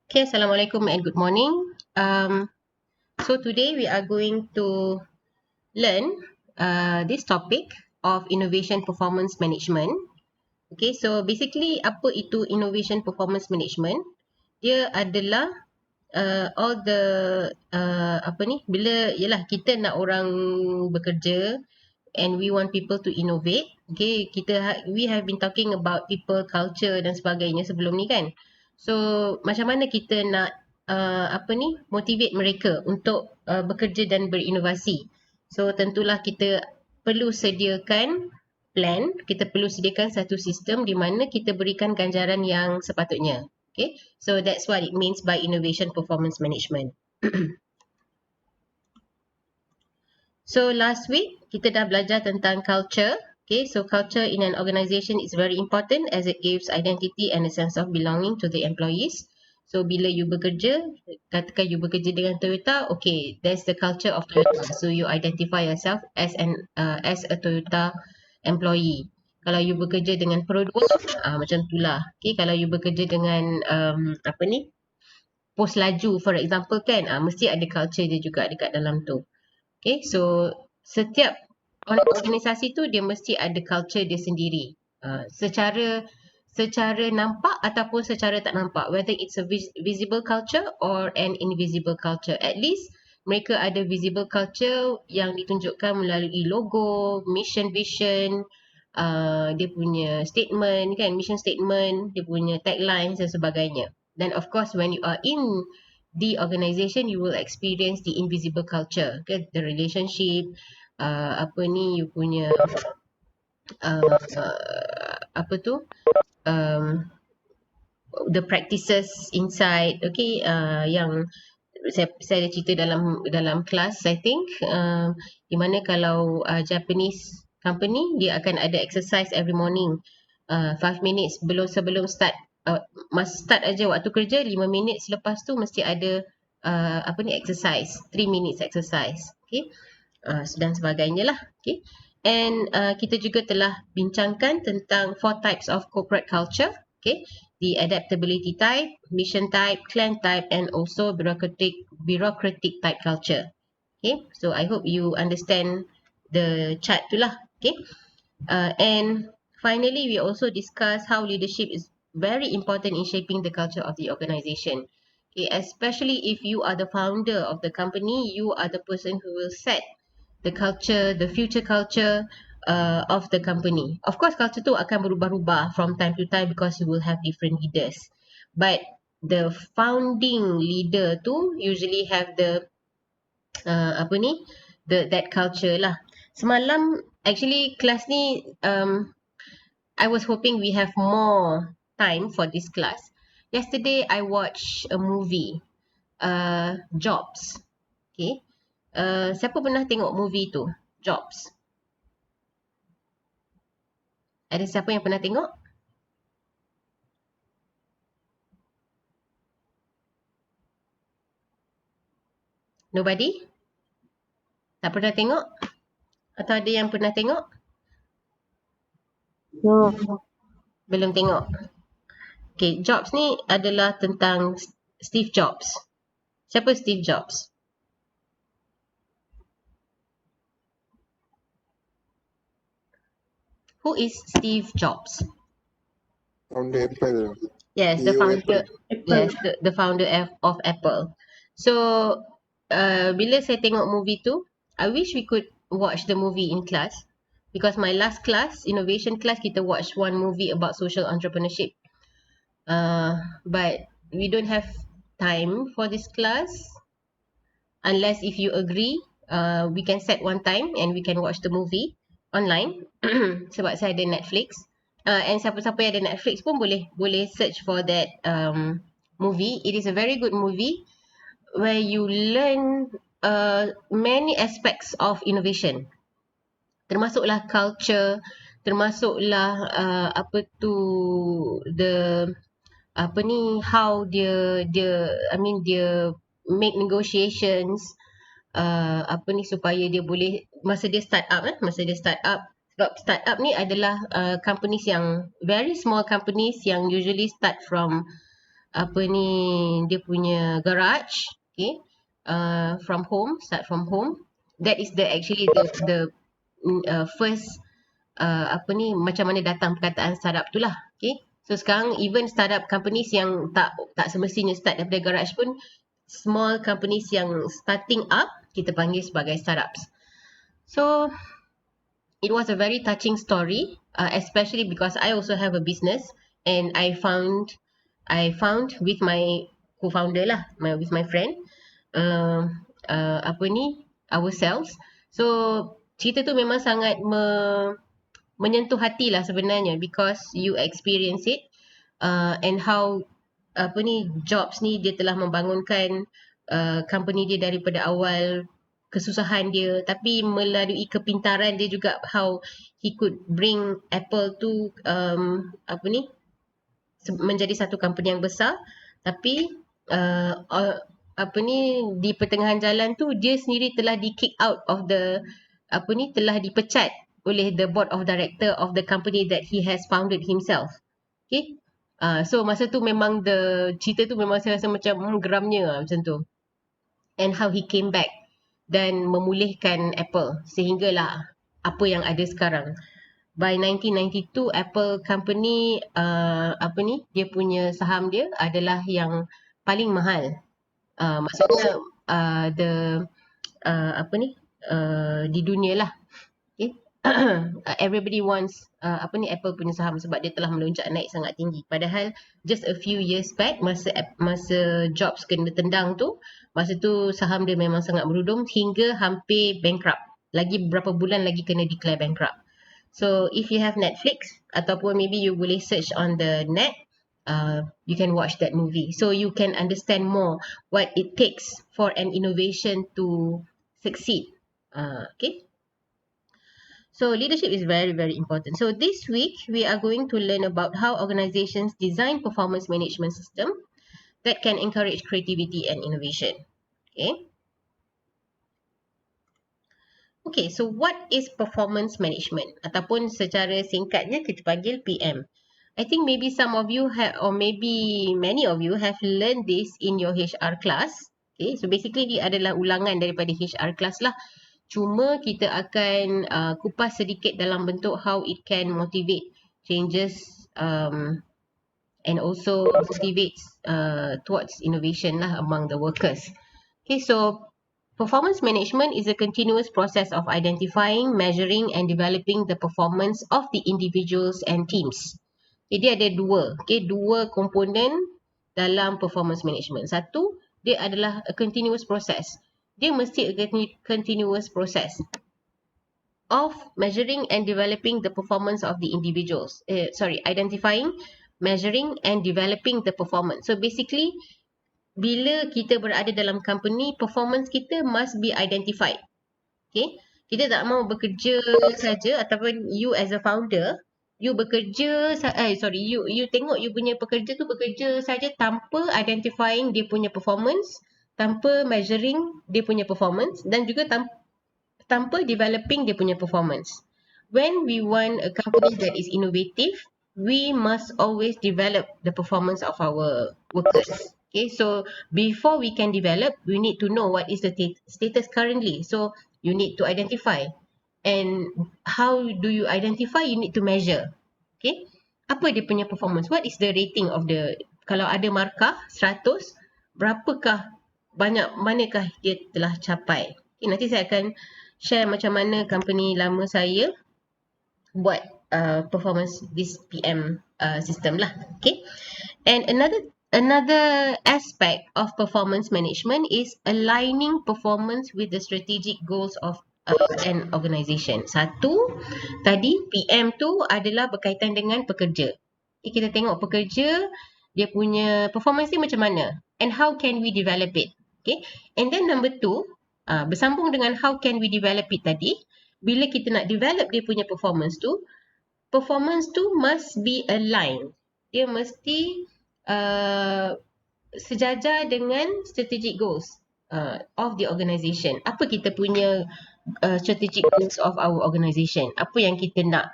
Okay, Assalamualaikum and good morning. So today we are going to learn this topic of innovation performance management. Okay, so basically apa itu innovation performance management? Dia adalah all the bila yalah kita nak orang bekerja and we want people to innovate. Okay, we have been talking about people, culture dan sebagainya sebelum ni kan. So macam mana kita nak motivate mereka untuk bekerja dan berinovasi. So tentulah kita perlu sediakan plan, kita perlu sediakan satu sistem di mana kita berikan ganjaran yang sepatutnya. Okay, so that's what it means by innovation performance management. So last week kita dah belajar tentang culture. Okay, so culture in an organisation is very important as it gives identity and a sense of belonging to the employees. So bila you bekerja, katakan you bekerja dengan Toyota, okay, there's the culture of Toyota. So you identify yourself as a Toyota employee. Kalau you bekerja dengan Perubahan, macam itulah. Okay, kalau you bekerja dengan pos laju for example kan, mesti ada culture dia juga dekat dalam tu. Okay, so setiap organisasi tu dia mesti ada culture dia sendiri. Secara nampak ataupun secara tak nampak, whether it's a visible culture or an invisible culture. At least mereka ada visible culture yang ditunjukkan melalui logo, mission, vision, dia punya statement kan, mission statement, dia punya taglines dan sebagainya. Then of course when you are in the organisation, you will experience the invisible culture, okay? The relationship, you punya the practices inside, okay? Yang saya ada cerita dalam kelas, I think, di mana kalau Japanese company, dia akan ada exercise every morning, 5 minutes sebelum start. Must start aja waktu kerja 5 minit, selepas tu mesti ada exercise, 3 minutes exercise, okay, dan sebagainya lah, okay. And kita juga telah bincangkan tentang 4 types of corporate culture, okay, the adaptability type, mission type, clan type, and also bureaucratic type culture. Okay, so I hope you understand the chart tu lah, okay. And finally, we also discuss how leadership is very important in shaping the culture of the organization. Okay, especially if you are the founder of the company, you are the person who will set the culture, the future culture of the company. Of course, culture tu akan berubah-ubah from time to time because you will have different leaders. But the founding leader tu usually have the that culture lah. Semalam actually kelas ni I was hoping we have more time for this class. Yesterday I watched a movie, Jobs. Okay, siapa pernah tengok movie tu, Jobs? Ada siapa yang pernah tengok? Nobody? Tak pernah tengok? Atau ada yang pernah tengok? No. Belum tengok. Okay, Jobs ni adalah tentang Steve Jobs. Siapa Steve Jobs? Who is Steve Jobs? Founder Apple. Yes, the CEO founder. Apple. Yes, the founder of Apple. So, bila saya tengok movie tu, I wish we could watch the movie in class, because my last class, innovation class, kita watch one movie about social entrepreneurship. But we don't have time for this class, unless if you agree, we can set one time and we can watch the movie online. Sebab saya ada Netflix, and siapa-siapa yang ada Netflix pun boleh search for that movie. It is a very good movie where you learn many aspects of innovation, termasuklah culture, termasuklah how dia make negotiations, supaya dia boleh, masa dia start up, sebab start up ni adalah companies yang very small companies yang usually start from apa ni, dia punya garage, okay, from home, start from home. That is the actually the first apa ni, macam mana datang perkataan startup tu lah. Okay, so sekarang even startup companies yang tak semestinya start daripada garage pun, small companies yang starting up, kita panggil sebagai startups. So it was a very touching story, especially because I also have a business, and I found with my co-founder lah, with my friend, apa ni, ourselves. So cerita tu memang sangat menyentuh hati lah sebenarnya, because you experience it, and how apa ni, jobs ni dia telah membangunkan company dia daripada awal, kesusahan dia, tapi melalui kepintaran dia juga, how he could bring Apple tu apa ni, menjadi satu company yang besar. Tapi apa ni, di pertengahan jalan tu dia sendiri telah di kick out of the, apa ni, telah dipecat oleh the board of director of the company that he has founded himself. Okay, so masa tu memang cerita tu memang saya rasa macam geramnya lah, macam tu. And how he came back dan memulihkan Apple sehinggalah apa yang ada sekarang. By 1992, Apple company apa ni, dia punya saham dia adalah yang paling mahal. Maksudnya the apa ni, di dunia lah. Okay. Everybody wants apa ni, Apple punya saham, sebab dia telah melonjak naik sangat tinggi. Padahal just a few years back, masa Jobs kena tendang tu, masa tu saham dia memang sangat merudum hingga hampir bankrupt. Lagi beberapa bulan lagi kena declare bankrupt. So if you have Netflix, ataupun maybe you boleh search on the net, you can watch that movie, so you can understand more what it takes for an innovation to succeed. Okay. So leadership is very, very important. So this week we are going to learn about how organizations design performance management system that can encourage creativity and innovation. Okay. Okay, so what is performance management? Ataupun secara singkatnya kita panggil PM. I think maybe some of you have, or maybe many of you have learned this in your HR class. Okay, so basically dia adalah ulangan daripada HR class lah. Cuma kita akan kupas sedikit dalam bentuk how it can motivate changes, and also motivates towards innovation lah among the workers. Okay, so performance management is a continuous process of identifying, measuring and developing the performance of the individuals and teams. Jadi ada dua komponen dalam performance management. Satu, dia adalah a continuous process. Dia mesti a continuous process of measuring and developing the performance of the individuals. Identifying, measuring and developing the performance. So basically, bila kita berada dalam company, performance kita must be identified. Okay, kita tak mau bekerja saja, ataupun you as a founder, you bekerja, you tengok you punya pekerja tu bekerja saja tanpa identifying dia punya performance, tanpa measuring dia punya performance, dan juga tanpa developing dia punya performance. When we want a company that is innovative, we must always develop the performance of our workers. Okay, so before we can develop, we need to know what is the status currently. So you need to identify. And how do you identify? You need to measure. Okay, apa dia punya performance? What is the rating of the, kalau ada markah 100, berapakah, manakah dia telah capai? Okay, nanti saya akan share macam mana company lama saya buat performance this PM system lah. Okay, and another aspect of performance management is aligning performance with the strategic goals of an organization. Satu, tadi PM tu adalah berkaitan dengan pekerja. Okay, kita tengok pekerja, dia punya performance ni macam mana, and how can we develop it. Okay, and then number two, bersambung dengan how can we develop it tadi, bila kita nak develop dia punya performance tu must be aligned. Dia mesti sejajar dengan strategic goals of the organisation. Apa kita punya strategic goals of our organisation? Apa yang kita nak?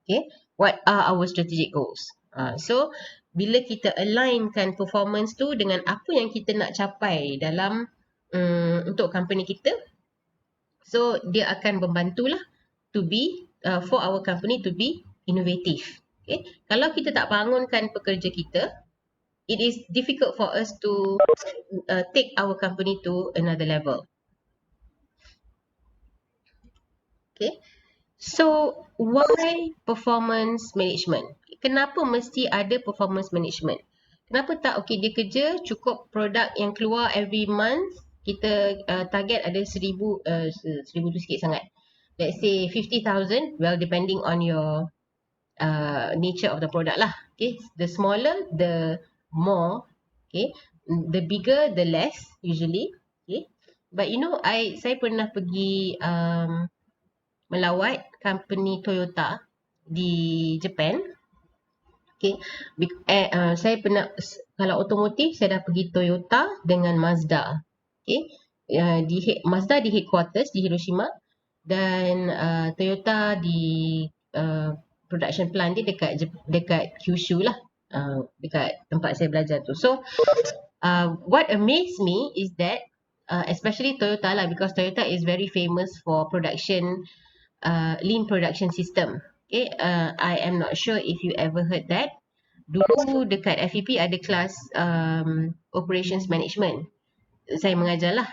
Okay, what are our strategic goals? So bila kita alignkan performance tu dengan apa yang kita nak capai dalam untuk company kita, so dia akan membantulah to be for our company to be innovative. Okay, kalau kita tak bangunkan pekerja kita, it is difficult for us to take our company to another level. Okay, so why performance management? Kenapa mesti ada performance management? Kenapa tak dia kerja cukup produk yang keluar every month, kita target ada 1000 tu sikit sangat. Let's say 50,000, well depending on your nature of the product lah. Okay, the smaller the more, okay, the bigger the less usually. Okay, but saya pernah pergi melawat company Toyota di Japan. Okay, saya pernah, kalau otomotif saya dah pergi Toyota dengan Mazda. Okay, Mazda di headquarters di Hiroshima, dan Toyota di production plant dia dekat Kyushu lah, dekat tempat saya belajar tu. So what amazed me is that especially Toyota lah, because Toyota is very famous for production lean production system. Okay, I am not sure if you ever heard that. Dulu dekat FEP ada kelas operations management. Saya mengajar lah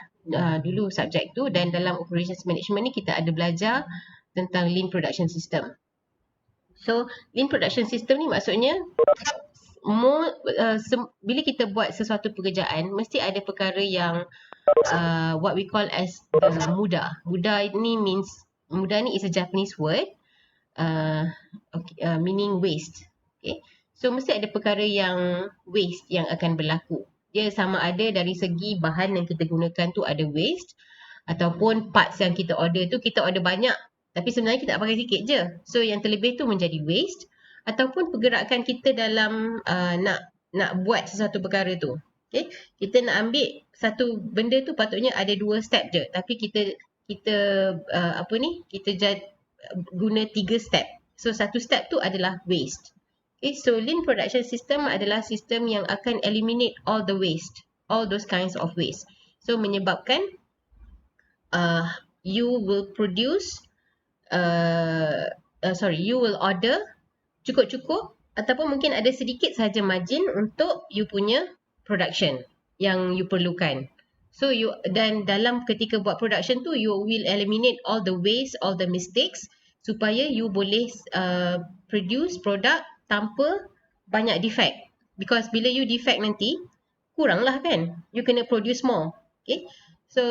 dulu subjek tu, dan dalam operations management ni kita ada belajar tentang lean production system. So lean production system ni maksudnya bila kita buat sesuatu pekerjaan, mesti ada perkara yang what we call as mudah. Mudah ni is a Japanese word, meaning waste. Okay, so mesti ada perkara yang waste yang akan berlaku. Dia sama ada dari segi bahan yang kita gunakan tu ada waste, ataupun parts yang kita order tu kita order banyak tapi sebenarnya kita nak pakai sikit je, so yang terlebih tu menjadi waste. Ataupun pergerakan kita dalam nak buat sesuatu perkara tu. Okay, kita nak ambil satu benda tu patutnya ada 2 step je, tapi kita guna 3 step. So 1 step tu adalah waste. Okay, so lean production system adalah sistem yang akan eliminate all the waste, all those kinds of waste. So menyebabkan you will order cukup-cukup, ataupun mungkin ada sedikit saja margin untuk you punya production yang you perlukan. So dan dalam ketika buat production tu, you will eliminate all the waste, all the mistakes, supaya you boleh produce produk tanpa banyak defect. Because bila you defect nanti kurang lah kan, you kena produce more. Okay, so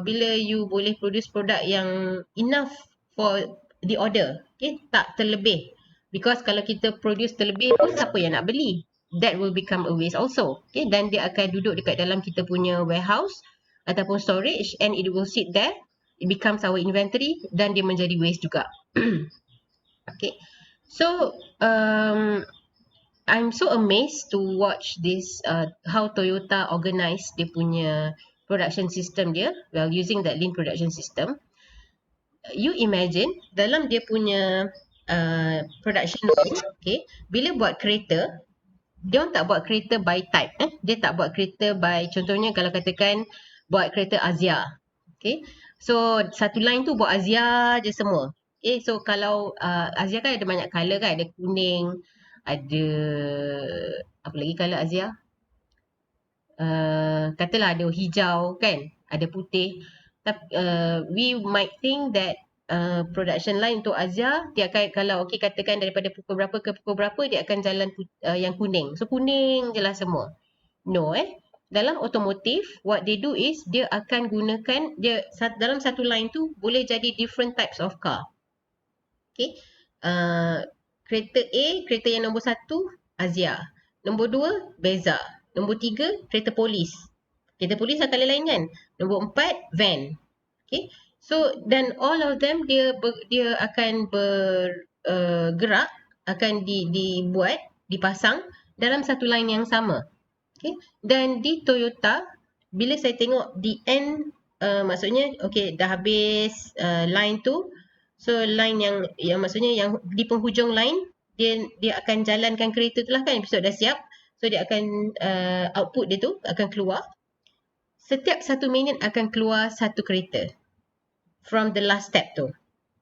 bila you boleh produce produk yang enough for the order, okay, tak terlebih. Because kalau kita produce terlebih pun siapa yang nak beli? That will become a waste also. Okay, dan dia akan duduk dekat dalam kita punya warehouse ataupun storage, and it will sit there. It becomes our inventory, dan dia menjadi waste juga. Okay, so I'm so amazed to watch this how Toyota organize dia punya production system dia, well using that lean production system. You imagine dalam dia punya production line, okay, bila buat kereta, dia orang tak buat kereta by type. Dia tak buat kereta by, contohnya kalau katakan buat kereta Azia, okay, so satu line tu buat Azia je semua. Okay, so kalau Azia kan ada banyak color kan, ada kuning, ada apa lagi color Azia, katalah ada hijau kan, ada putih. Tapi we might think that production line untuk Azia, dia akan, kalau katakan daripada pukul berapa ke pukul berapa, dia akan jalan yang kuning. So kuning je lah semua. No, dalam otomotif, what they do is dia akan gunakan, dia dalam satu line tu boleh jadi different types of car. Okay, kereta A, kereta yang nombor 1 Azia, nombor 2 Beza, nombor 3 kereta polis. Kereta polis akan lain kan. Nombor 4 van. Okay, so dan all of them dia akan bergerak, akan dibuat, dipasang dalam satu line yang sama. Okay, dan di Toyota, bila saya tengok di end, maksudnya okay, dah habis line tu. So line yang maksudnya yang di penghujung line, dia akan jalankan kereta tu lah kan, episod dah siap. So dia akan output dia tu akan keluar. Setiap 1 minit akan keluar satu kereta from the last step tu.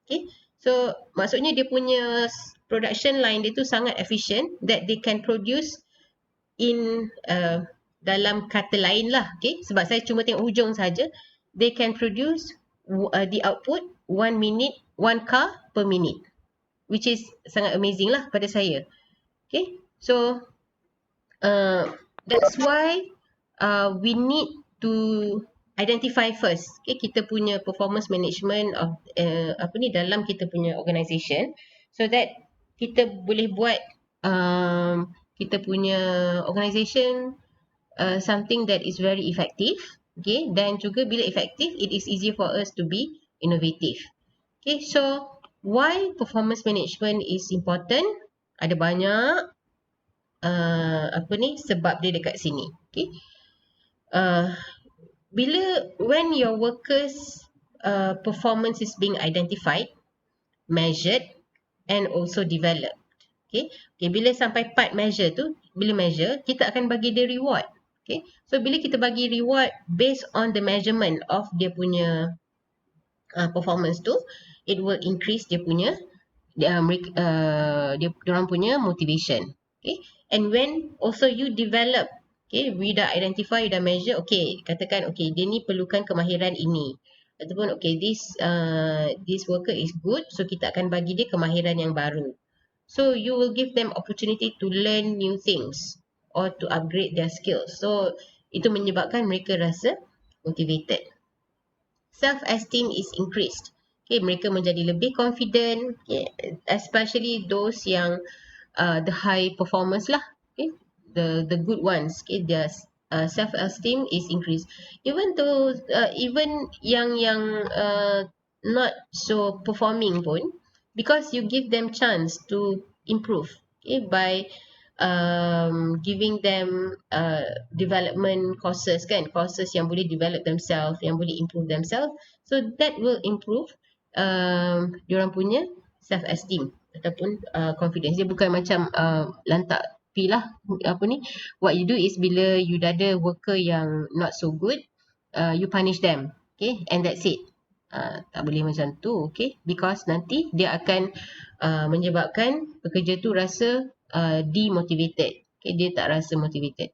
Okay. So maksudnya dia punya production line dia tu sangat efficient that they can produce in dalam kata lain lah, okay, sebab saya cuma tengok hujung saja, they can produce the output 1 minute 1 car per minute, which is sangat amazing lah pada saya. Okay, so that's why we need to identify first, okay, kita punya performance management of dalam kita punya organisation, so that kita boleh buat kita punya organisation something that is very effective, okay, dan juga bila effective, it is easier for us to be innovative. Okay, so why performance management is important? Ada banyak sebab dia dekat sini. Okay, when your workers performance is being identified, measured and also developed. Okay, bila sampai part measure tu, bila measure, kita akan bagi dia reward. Okay, so bila kita bagi reward based on the measurement of dia punya performance tu, it will increase dia punya dia orang punya motivation. Okay, and when also you develop, okay, we dah identify, you dah measure, okay, katakan okay dia ni perlukan kemahiran ini, ataupun okay this worker is good, so kita akan bagi dia kemahiran yang baru. So you will give them opportunity to learn new things or to upgrade their skills. So itu menyebabkan mereka rasa motivated. Self-esteem is increased. Okay, mereka menjadi lebih confident, okay, especially those yang the high performers lah, okay, the good ones, okay, their self-esteem is increased. Even though even yang not so performing pun, because you give them chance to improve, okay, by giving them development courses kan, courses yang boleh develop themselves, yang boleh improve themselves, so that will improve diorang punya self esteem ataupun confidence. Dia bukan macam lantak pi lah what you do is bila you dah ada worker yang not so good, you punish them, okay, and that's it. Tak boleh macam tu, okay, because nanti dia akan menyebabkan pekerja tu rasa demotivated, okay, dia tak rasa motivated.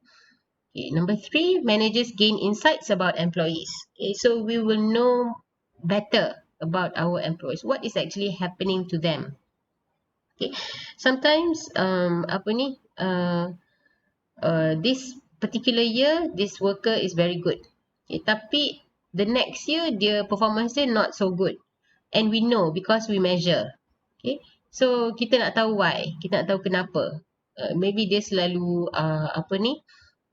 Okay, number 3, managers gain insights about employees. Okay, so we will know better about our employees, what is actually happening to them. Okay, sometimes this particular year this worker is very good, okay, tapi the next year dia performance dia not so good, and we know because we measure. Okay, so kita nak tahu why, kita nak tahu kenapa. Maybe dia selalu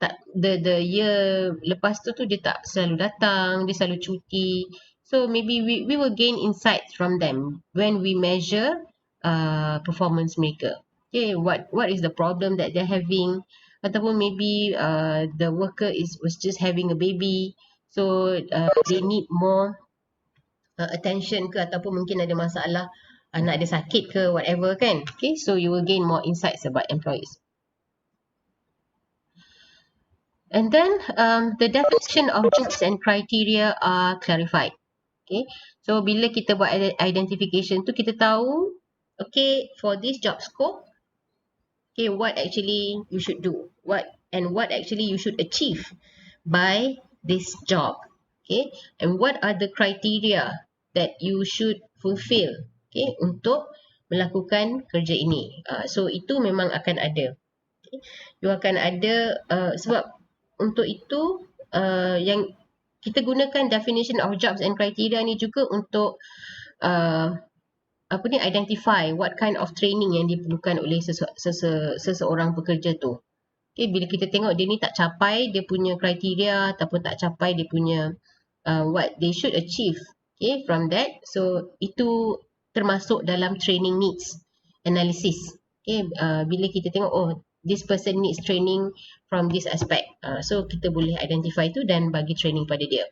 tak, the year lepas tu dia tak selalu datang, dia selalu cuti. So maybe we will gain insights from them when we measure performance mereka. Okay, what is the problem that they're having, ataupun maybe the worker was just having a baby, so they need more attention ke, ataupun mungkin ada masalah anak dia sakit ke, whatever kan. Okay, so you will gain more insights about employees. And then the definition of jobs and criteria are clarified. Okay, so bila kita buat identification tu, kita tahu, okay, for this job scope, okay, what actually you should do, what actually you should achieve by this job, okay, and what are the criteria that you should fulfill, okay, untuk melakukan kerja ini. So itu memang akan ada, okay? You akan ada sebab untuk itu yang kita gunakan definition of jobs and criteria ni juga untuk identify what kind of training yang diperlukan oleh seseorang pekerja tu. Okay, bila kita tengok dia ni tak capai dia punya kriteria ataupun tak capai dia punya what they should achieve, okay, from that, so itu termasuk dalam training needs analysis. Okay, bila kita tengok, oh, this person needs training from this aspect, so kita boleh identify tu dan bagi training pada dia.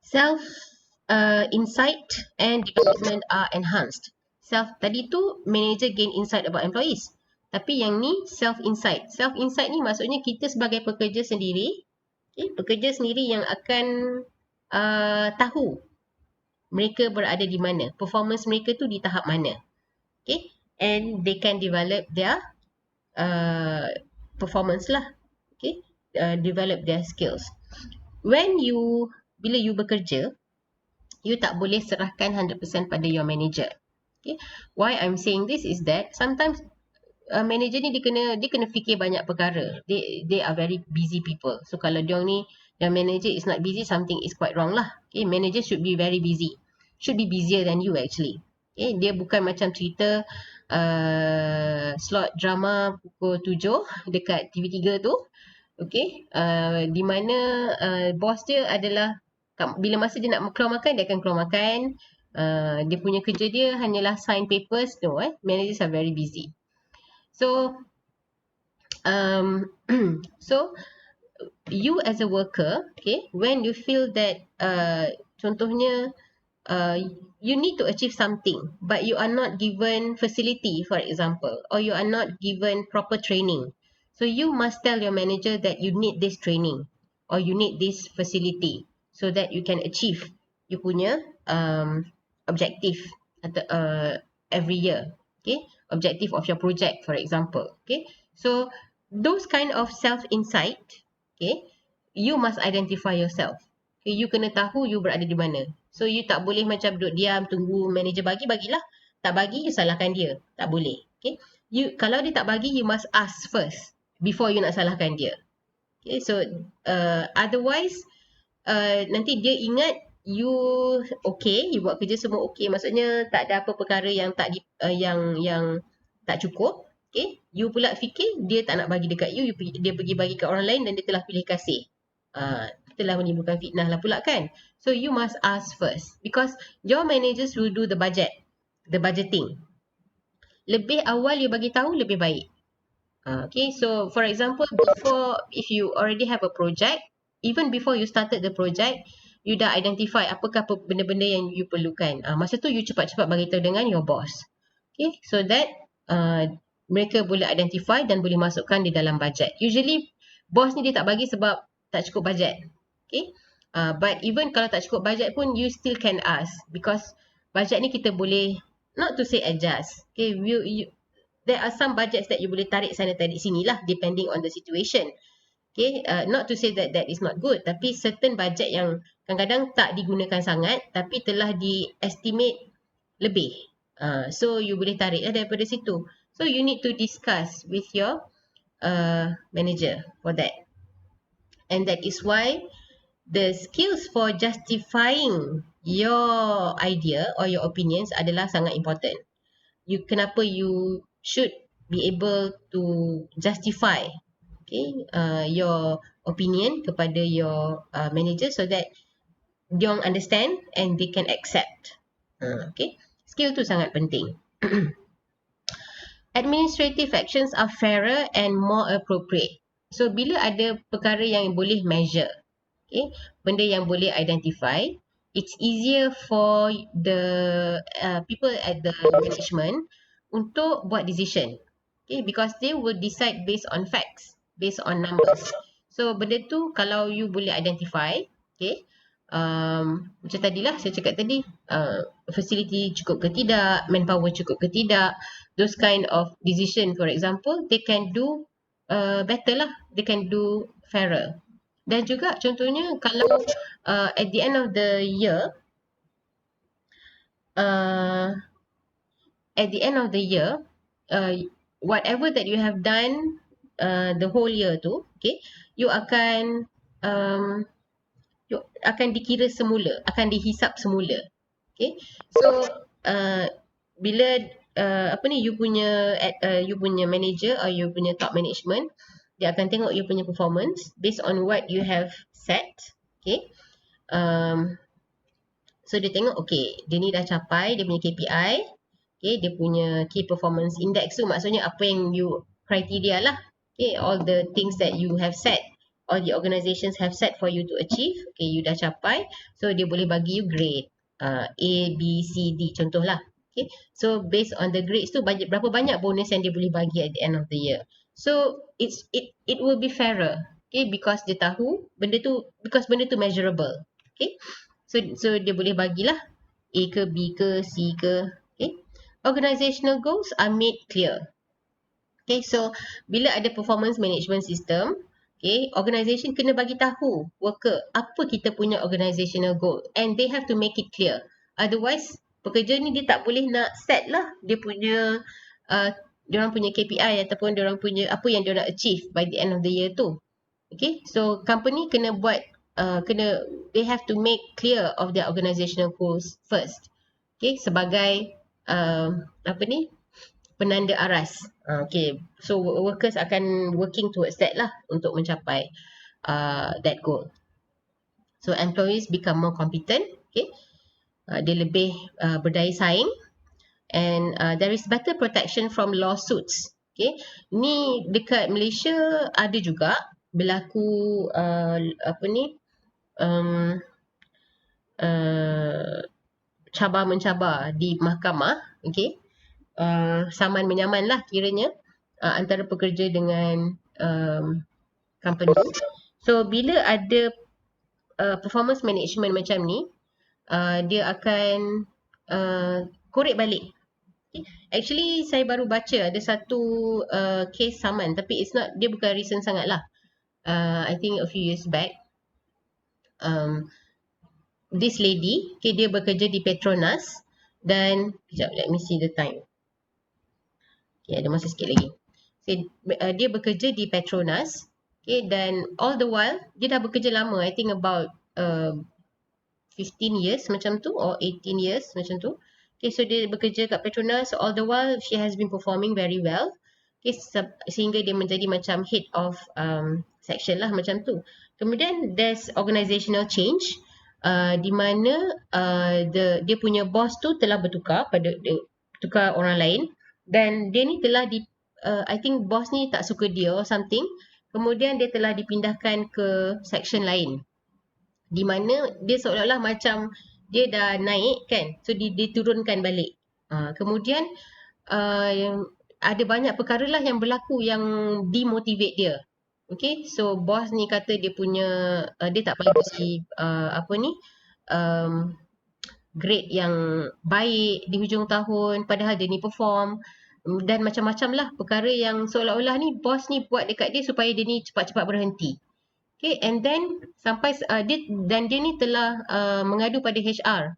Self insight and development are enhanced. tadi tu manager gain insight about employees. Tapi yang ni self insight. Self insight ni maksudnya kita sebagai pekerja sendiri, pekerja sendiri yang akan tahu mereka berada di mana, performance mereka tu di tahap mana. Okay, and they can develop their performance lah. Okay, develop their skills. Bila you bekerja, you tak boleh serahkan 100% pada your manager. Okay, why I'm saying this is that sometimes manager ni dia kena fikir banyak perkara. They are very busy people. So kalau dia ni, yang manager is not busy, something is quite wrong lah. Okay, manager should be very busy. Should be busier than you actually. Okay, dia bukan macam cerita slot drama pukul 7 dekat TV3 tu. Okay, di mana bos dia adalah bila masa dia nak keluar makan, dia akan keluar makan. Dia punya kerja dia hanyalah sign papers. No, managers are very busy. So so you as a worker, okay, when you feel that contohnya you need to achieve something but you are not given facility, for example, or you are not given proper training, so you must tell your manager that you need this training or you need this facility so that you can achieve you punya objective every year. Okay, objective of your project, for example. Okay, so those kind of self insight, okay, you must identify yourself. Okay, you kena tahu you berada di mana. So you tak boleh macam duduk diam tunggu manager bagilah. Tak bagi, you salahkan dia. Tak boleh. Okay, kalau dia tak bagi, you must ask first before you nak salahkan dia. Okay, so otherwise nanti dia ingat you okay, you buat kerja semua okay, maksudnya tak ada apa perkara yang yang tak cukup. Okay, you pula fikir dia tak nak bagi dekat you, dia pergi bagi kat orang lain dan dia telah pilih kasih. Telah menimbulkan fitnah lah pula kan. So you must ask first because your managers will do the budgeting. Lebih awal you bagi tahu lebih baik. Okay, so for example, if you already have a project, even before you started the project, you dah identify apakah benda-benda yang you perlukan. Masa tu you cepat-cepat bagi tahu dengan your boss. Okay, so that mereka boleh identify dan boleh masukkan di dalam budget. Usually boss ni dia tak bagi sebab tak cukup budget. Okay, but even kalau tak cukup budget pun you still can ask because budget ni kita boleh, not to say adjust. Okay, there are some budgets that you boleh tarik sana tarik sini lah depending on the situation. Okay, not to say that is not good, tapi certain budget yang kadang-kadang tak digunakan sangat tapi telah di-estimate lebih. So you boleh tarik lah daripada situ. So you need to discuss with your manager for that. And that is why the skills for justifying your idea or your opinions adalah sangat important. Kenapa you should be able to justify, okay, your opinion kepada your manager so that diorang understand and they can accept. Okay, skill tu sangat penting. Administrative actions are fairer and more appropriate. So bila ada perkara yang boleh measure, okay, benda yang boleh identify, it's easier for the people at the management untuk buat decision. Okay, because they will decide based on facts, based on numbers. So benda tu kalau you boleh identify, okay, macam tadilah saya cakap tadi, facility cukup ke tidak, manpower cukup ke tidak, those kind of decision, for example, they can do better lah, they can do fairer. Dan juga contohnya kalau at the end of the year, whatever that you have done the whole year tu, okay, you akan dikira semula, akan dihisap semula. Okay, so bila you punya manager or you punya top management, dia akan tengok you punya performance based on what you have set. Okay, so dia tengok, okay, dia ni dah capai dia punya KPI. Okay, dia punya key performance index tu maksudnya apa yang you criteria lah. Okay, all the things that you have set, all the organizations have set for you to achieve. Okay, you dah capai, so dia boleh bagi you grade A, B, C, D contohlah. Okay, so based on the grades tu berapa banyak bonus yang dia boleh bagi at the end of the year. So it will be fairer. Okay, because dia tahu benda tu, because benda tu measurable. Okay, so dia boleh bagilah A ke B ke C ke. Okay, organizational goals are made clear. Okay, so bila ada performance management system, okay, organisation kena bagi tahu worker apa kita punya organizational goal, and they have to make it clear. Otherwise, pekerja ni dia tak boleh nak set lah dia punya dia orang punya KPI ataupun dia orang punya apa yang dia nak achieve by the end of the year tu. Okay, so company kena buat they have to make clear of their organizational goals first. Okay, sebagai apa ni, penanda aras. Okay, so workers akan working towards that lah untuk mencapai that goal. So employees become more competent. Okay, dia lebih berdaya saing, and there is better protection from lawsuits. Okay, ni dekat Malaysia ada juga berlaku apa ni, um, uh, cabar mencabar di mahkamah. Okay, saman menyaman lah kiranya antara pekerja dengan company. So bila ada performance management macam ni, dia akan korek balik. Actually saya baru baca ada satu case saman, tapi it's not, dia bukan recent sangat lah. I think a few years back, this lady, okay, dia bekerja di Petronas, dan sekejap, let me see the time. Okay, ada masa sikit lagi. Okay, dia bekerja di Petronas, okay, dan all the while dia dah bekerja lama, I think about 15 years macam tu, or 18 years macam tu. Okay, so dia bekerja kat Petronas, all the while she has been performing very well. Okay, sehingga dia menjadi macam head of section lah macam tu. Kemudian there's organizational change, di mana dia punya boss tu telah bertukar tukar orang lain, dan dia ni telah I think boss ni tak suka dia or something. Kemudian dia telah dipindahkan ke section lain, di mana dia seolah-olah macam dia dah naik kan, so diturunkan balik. Kemudian ada banyak perkara lah yang berlaku yang demotivate dia. Okay, so boss ni kata dia punya dia tak bagi apa ni, grade yang baik di hujung tahun, padahal dia ni perform, dan macam-macam lah perkara yang seolah-olah ni bos ni buat dekat dia supaya dia ni cepat-cepat berhenti. Okay, and then sampai dia ni telah mengadu pada HR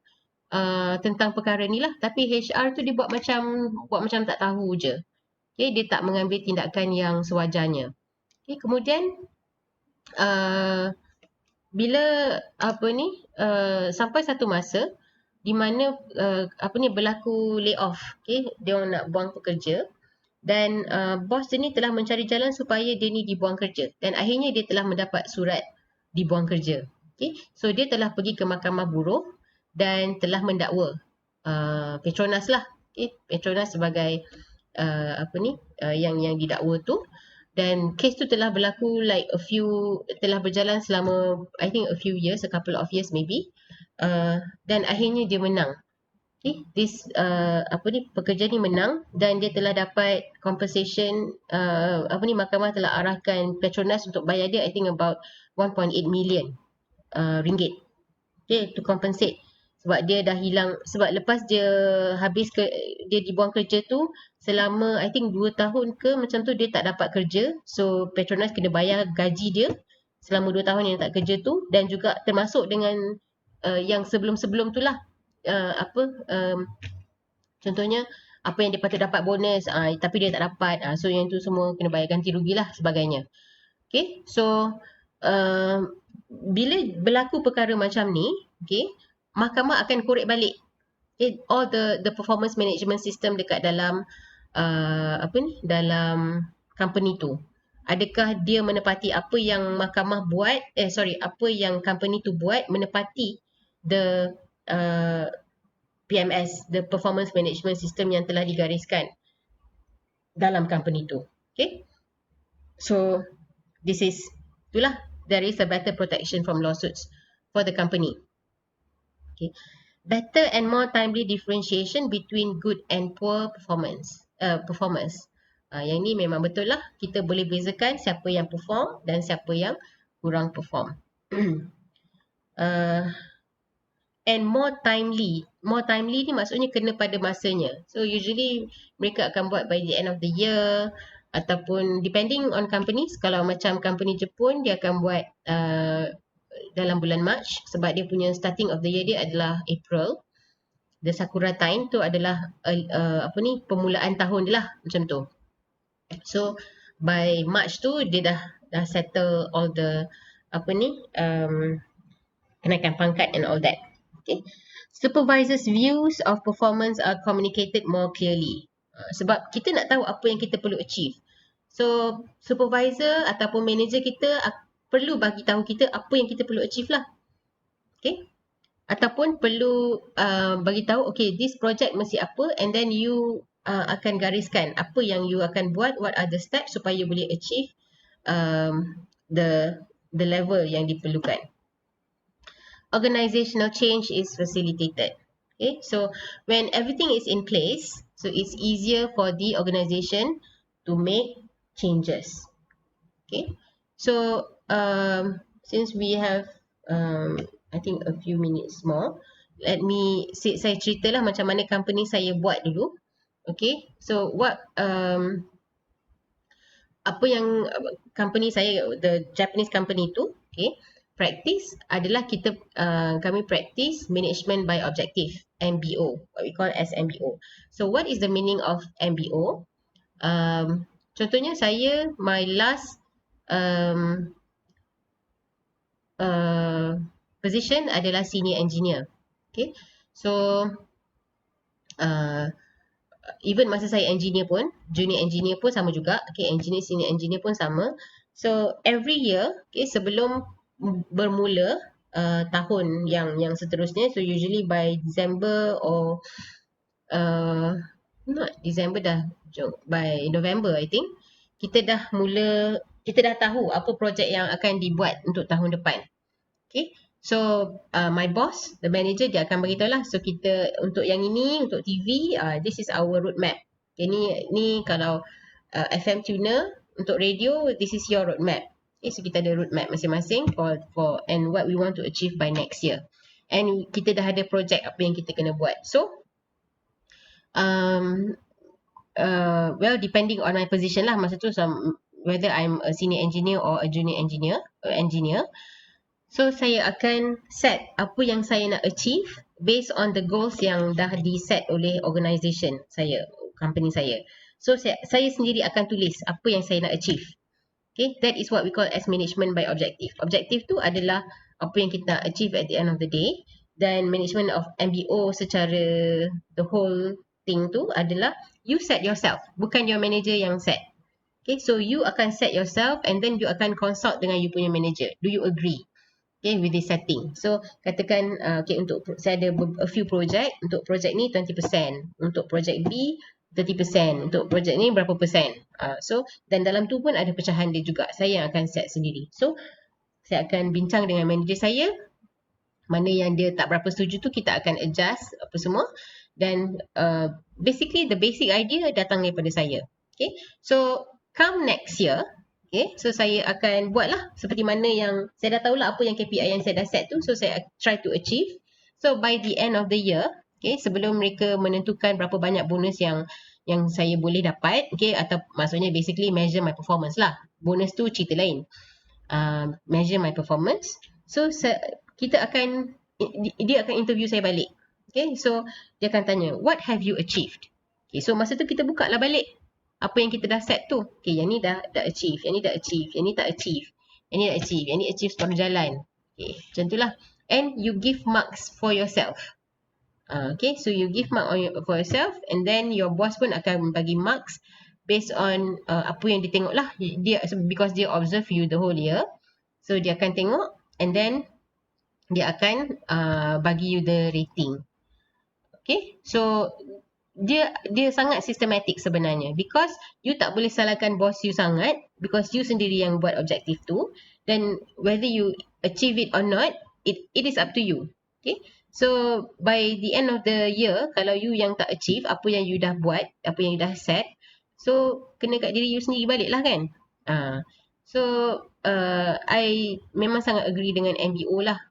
tentang perkara ni lah, tapi HR tu dia buat macam tak tahu je. Okay, dia tak mengambil tindakan yang sewajarnya. Okay, kemudian bila apa ni, sampai satu masa di mana apa ni, berlaku layoff. Okay, dia orang nak buang pekerja, dan bos dia ni telah mencari jalan supaya dia ni dibuang kerja, dan akhirnya dia telah mendapat surat dibuang kerja. Okay, so dia telah pergi ke mahkamah buruh dan telah mendakwa Petronas lah. Okay, Petronas sebagai apa ni, yang didakwa tu, dan kes tu telah berlaku telah berjalan selama I think a few years, a couple of years maybe, dan akhirnya dia menang. Okay, this apa ni, pekerja ni menang, dan dia telah dapat compensation, apa ni, mahkamah telah arahkan Petronas untuk bayar dia I think about 1.8 million ringgit. Okay, to compensate, sebab dia dah hilang, sebab lepas dia dia dibuang kerja tu, selama I think 2 tahun ke macam tu dia tak dapat kerja. So Petronas kena bayar gaji dia selama 2 tahun yang tak kerja tu, dan juga termasuk dengan yang sebelum-sebelum tu lah, apa contohnya apa yang dia patut dapat bonus, tapi dia tak dapat, so yang tu semua kena bayar ganti rugi lah sebagainya. Okay, so bila berlaku perkara macam ni, okay, mahkamah akan korek balik, okay, all the performance management system dekat dalam apa ni, dalam company tu. Adakah dia menepati apa yang mahkamah buat, apa yang company tu buat, menepati the PMS, the performance management system yang telah digariskan dalam company tu. Okay, so itulah, there is a better protection from lawsuits for the company. Okay, Better and more timely differentiation between good and poor performers. Yang ni memang betul lah, kita boleh bezakan siapa yang perform dan siapa yang kurang perform. uh, and more timely ni maksudnya kena pada masanya. So usually mereka akan buat by the end of the year, ataupun depending on companies. Kalau macam company Jepun, dia akan buat dalam bulan March, sebab dia punya starting of the year dia adalah April. The Sakura time tu adalah permulaan tahun dia lah, macam tu. So by March tu dia dah settle all the kenaikan pangkat and all that. Okay. Supervisors' views of performance are communicated more clearly. Sebab kita nak tahu apa yang kita perlu achieve. So supervisor ataupun manager kita perlu bagi tahu kita apa yang kita perlu achieve lah. Okay. Ataupun perlu bagi tahu, okay, this project mesti apa, and then you akan gariskan apa yang you akan buat, what are the steps supaya you boleh achieve the level yang diperlukan. Organizational change is facilitated. Okay, so when everything is in place, so it's easier for the organization to make changes. Okay, so since we have I think a few minutes more, let me saya ceritalah macam mana company saya buat dulu. Okay, so what apa yang company saya, the Japanese company tu, okay, practice adalah kami practice management by objective, MBO, what we call as MBO. So what is the meaning of MBO? Contohnya saya, my last position adalah senior engineer. Okay, so even masa saya engineer pun, junior engineer pun sama juga. Okay, engineer, senior engineer pun sama. So every year, okay, sebelum bermula tahun yang seterusnya, so usually by December or not December dah, by November I think, kita dah tahu apa projek yang akan dibuat untuk tahun depan. Okay, so my boss, the manager, dia akan beritahu lah, so kita untuk yang ini, untuk TV, this is our roadmap. Okay, ni kalau FM tuner, untuk radio, this is your roadmap. Okay, so kita ada roadmap masing-masing for and what we want to achieve by next year. And kita dah ada projek apa yang kita kena buat. So well, depending on my position lah masa tu, whether I'm a senior engineer or a junior engineer, so saya akan set apa yang saya nak achieve based on the goals yang dah di-set oleh organisation saya, company saya. So saya sendiri akan tulis apa yang saya nak achieve. Okay, that is what we call as management by objective. Objective tu adalah apa yang kita nak achieve at the end of the day. Dan management of MBO secara the whole thing tu adalah you set yourself, bukan your manager yang set. Okay, so you akan set yourself and then you akan consult dengan you punya manager. Do you agree? Okay, with this setting. So katakan okay, untuk saya ada a few project, untuk project ni 20%, untuk project B 30%, untuk projek ni berapa persen. So dan dalam tu pun ada pecahan dia juga, saya yang akan set sendiri. So saya akan bincang dengan manager saya, mana yang dia tak berapa setuju tu kita akan adjust apa semua. Dan basically the basic idea datang daripada saya. Okay, so come next year, okay, so saya akan buatlah seperti mana yang saya dah tahulah apa yang KPI yang saya dah set tu. So saya try to achieve. So by the end of the year, okay, sebelum mereka menentukan berapa banyak bonus yang saya boleh dapat, okay, atau maksudnya basically measure my performance lah. Bonus tu cerita lain. Measure my performance. So dia akan interview saya balik. Okay, so dia akan tanya, what have you achieved? Okay, so masa tu kita buka lah balik apa yang kita dah set tu. Okay, yang ni dah achieve, yang ni dah achieve, yang ni tak achieve, yang ni dah achieve, yang ni achieve separuh jalan. Okay, macam tu lah. And you give marks for yourself. Okay, so you give mark for yourself, and then your boss pun akan bagi marks based on apa yang dia tengok lah. Because dia observe you the whole year, so dia akan tengok and then dia akan bagi you the rating. Okay, so dia sangat systematic sebenarnya, because you tak boleh salahkan boss you sangat, because you sendiri yang buat objektif tu, dan whether you achieve it or not, it is up to you. Okay, So by the end of the year, kalau you yang tak achieve apa yang you dah buat, apa yang you dah set, so kena kat diri you sendiri balik lah kan. So I memang sangat agree dengan MBO lah,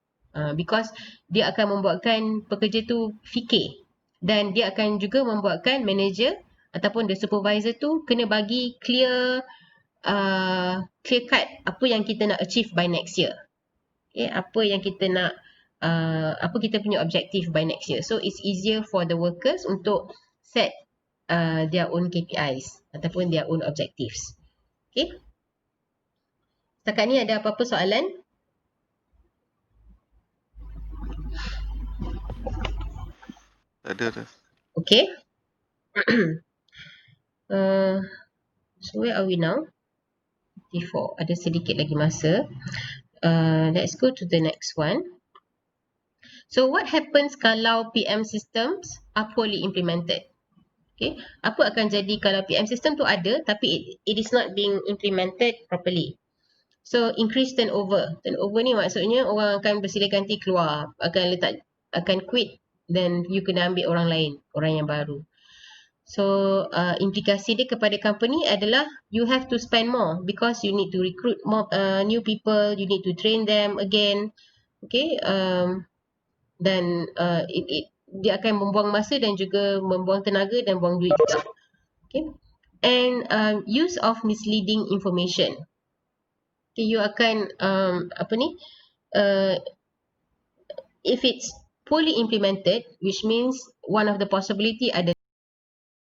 because dia akan membuatkan pekerja tu fikir, dan dia akan juga membuatkan manager ataupun the supervisor tu kena bagi clear cut apa yang kita nak achieve by next year. Okay, apa yang kita nak, apa kita punya objective by next year. So it's easier for the workers untuk set their own KPIs ataupun their own objectives. Okay, setakat ni ada apa-apa soalan? Ada. Okay. So where are we now? 54. Ada sedikit lagi masa. Let's go to the next one. So what happens kalau PM systems are poorly implemented? Okay, apa akan jadi kalau PM system tu ada tapi it is not being implemented properly? So increase turnover. Turnover ni maksudnya orang akan bersilih ganti keluar, akan quit, dan you kena ambil orang lain, orang yang baru. So implikasi dia kepada company adalah you have to spend more because you need to recruit more new people, you need to train them again. Okay, dan dia akan membuang masa dan juga membuang tenaga dan buang duit juga. Okay, and use of misleading information. Okay, you akan if it's poorly implemented, which means one of the possibility ada